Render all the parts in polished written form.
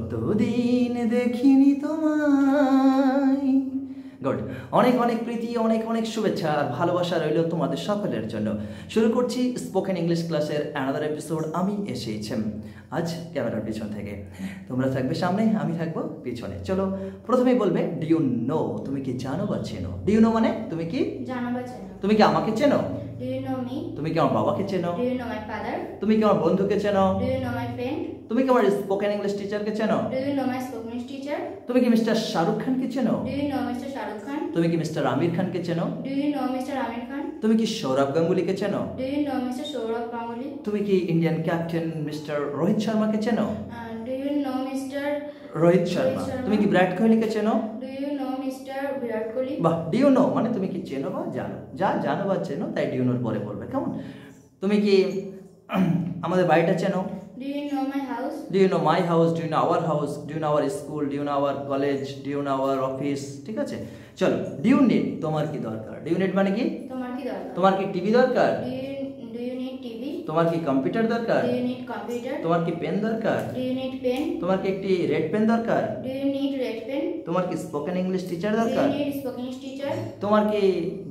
কতদিন দেখিনি তোমায়। গুড। অনেক অনেক প্রীতি, অনেক অনেক শুভেচ্ছা আর ভালোবাসা রইল তোমাদের সকলের জন্য। শুরু করছি স্পোকেন ইংলিশ ক্লাসের অ্যানাদার এপিসোড। আমি এসেছি আজ ক্যামেরার পিছন থেকে, তোমরা থাকবে সামনে, আমি থাকবো পিছনে। চলো প্রথমেই বলবে ডু ইউ নো, তুমি কি জানো বা চেনো? ডু ইউ নো মানে তুমি কি জানো বা চেনো। তুমি কি আমাকে চেনো? Do you know me? তুমি কি আমার বাবাকে চেনো? Do you know my father? তুমি কি আমার বন্ধুকে চেনো? Do you know my friend? তুমি কি আমার স্পোকেন ইংলিশ টিচারকে চেনো? Do you know my spoken teacher? তুমি কি মিস্টার শাহরুখ খানকে চেনো? Do you know mister Shahrukh Khan? তুমি কি মিস্টার আমির খানকে চেনো? Do you know mister Aamir Khan? তুমি কি সৌরভ গাঙ্গুলিকে চেনো? Do you know mister Sourav Ganguly? তুমি কি ইন্ডিয়ান ক্যাপ্টেন মিস্টার রোহিত শর্মাকে চেনো? Do you know mister Rohit Sharma. তুমি কি বিরাট কোহলিকে চেনো? Do you know mister Virat Kohli? বাহ, ডু ইউ নো মানে তুমি কি চেনো বা জানো, যা জানো বা চেনো তাই ডু ইউ নোর পরে বলবে, কেমন? তুমি কি আমাদের বাড়িটা চেনো? Do you know my house? Do you know my house? Do you know our house? Do you know our school? Do you know our college? Do you know our office? ঠিক আছে, চলো ডু ইউ নিড, তোমার কি দরকার? Do you need মানে কি তোমার কি দরকার? তোমার কি টিভি দরকার? Do you need TV? তোমার কি কম্পিউটার দরকার? Do you need computer? তোমার কি পেন দরকার? Do you need pen? তোমার কি একটি রেড পেন দরকার? Do you need red pen? তোমার কি স্পোকেন ইংলিশ টিচার ডু দরকার? You need spoken teacher? তোমার কি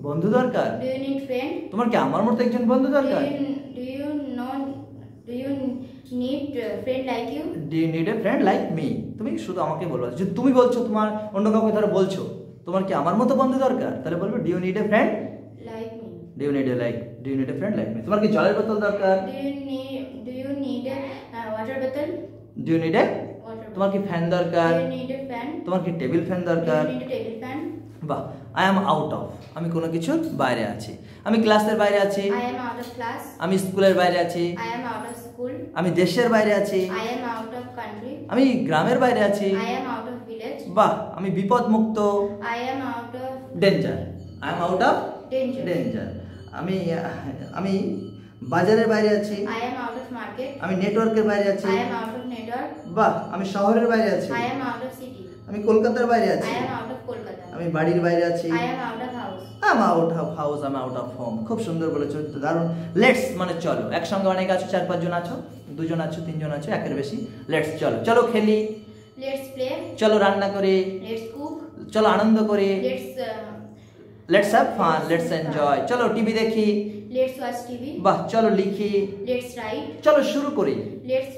বন্ধু দরকার? Do you need friend? তোমার কি আমার মতো একজন বন্ধু দরকার? Do you need a friend like you? Do you need a friend like me? তুমি শুধু আমাকে বলবে, যদি তুমি বলছো তোমার অন্য কাউকে ধরো বলছো তোমার কি আমার মতো বন্ধু দরকার, তাহলে বলবে do you need a friend Like me. do you need a friend like me? তোমার কি জলের বোতল দরকার? Do you need a water bottle? do you need a Water তোমার কি ফ্যান দরকার? Do you need a fan? তোমার কি টেবিল ফ্যান Do দরকার? you need a table fan? বাহ, আই এম আউট অফ, আমি কোনো কিছুর বাইরে আছি, আমি ক্লাসের বাইরে আছি, I am out of class. আমি স্কুলের বাইরে আছি, I am out of school. আমি দেশের বাইরে আছি, I am out of country. আমি গ্রামের বাইরে আছি, I am out of village. বাহ, আমি বিপদ মুক্ত, I am out of danger, I am out of danger. Danger, আমি বাজারের বাইরে আছি, I am out of market. আমি নেটওয়ার্কের বাইরে আছি, I am out of network. বাহ, আমি শহরের বাইরে আছি, I am out of city. আমি কলকাতার বাইরে আছি, I am out of Kolkata. আমি বাড়ির বাইরে আছি, I am out of house. I am out of house, I am out of home. খুব সুন্দর বলেছো, দারুণ। লেটস মানে চলো, একসঙ্গে অনেক আছো, 4-5 জন আছো, 2 জন আছো, 3 জন আছো, একের বেশি। লেটস চলো, চলো খেলি, Let's play. চলো রান্না করি, Let's cook. চলো আনন্দ করি, Let's have fun, let's enjoy, চলো টিভি দেখি, watch TV. বাহ, চলো লিখি, Let's write. চলো শুরু করি, Let's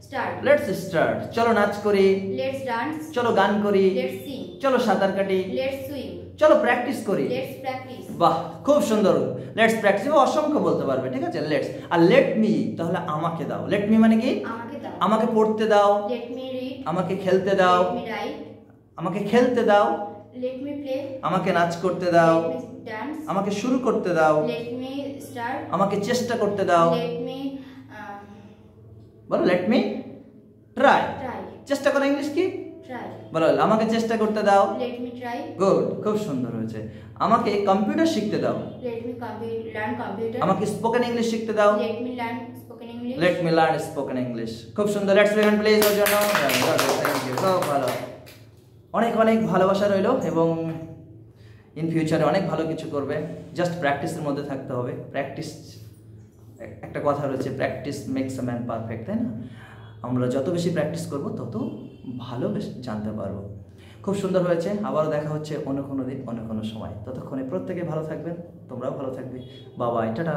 start. লেটস স্টার্ট, চলো নাচ করি, Let's dance. চলো গান করি, Let's sing. চলো সাঁতার কাটি, Let's swim. চলো প্র্যাকটিস করি। Let's practice. বাহ, খুব সুন্দর। লেটস প্র্যাকটিস অসংখ্য বলতে পারবে, ঠিক আছে। লেটস আর লেট মি, তাহলে আমাকে দাও। লেট মি মানে কি আমাকে দাও। আমাকে পড়তে দাও, Let me read. আমাকে খেলতে দাও, Let me write. আমাকে খেলতে দাও, Let me play. আমাকে নাচ করতে দাও, Let me dance. আমাকে শুরু করতে দাও, Let me start. আমাকে চেষ্টা করতে দাও। Let me বলো লেট মি ট্রাই। try. চেষ্টা করো ইংলিশ কি Try. বলো, আমাকে চেষ্টা করতে দাও। Let me try. গুড, খুব সুন্দর হয়েছে। আমাকে কম্পিউটার শিখতে দাও, Let me learn computer. আমাকে স্পোকেন ইংলিশ শিখতে দাও। Let me learn spoken English. Let me learn spoken English. খুব সুন্দর, লেটস বিগিন প্লিজ ওর জন্য। থ্যাংক ইউ, খুব ভালো। অনেক অনেক ভালোবাসা রইলো এবং ইন ফিউচারে অনেক ভালো কিছু করবে। জাস্ট প্র্যাকটিসের মধ্যে থাকতে হবে। প্র্যাকটিস, একটা কথা রয়েছে, practice makes a man perfect, তাই না? আমরা যত বেশি প্র্যাকটিস করব তত ভালো বেশি জানতে পারবো। খুব সুন্দর হয়েছে। আবারও দেখা হচ্ছে অন্য কোনো দিন, অন্য কোনো সময়। ততক্ষণে প্রত্যেকে ভালো থাকবেন, তোমরাও ভালো থাকবে। বাবাই, টাটা।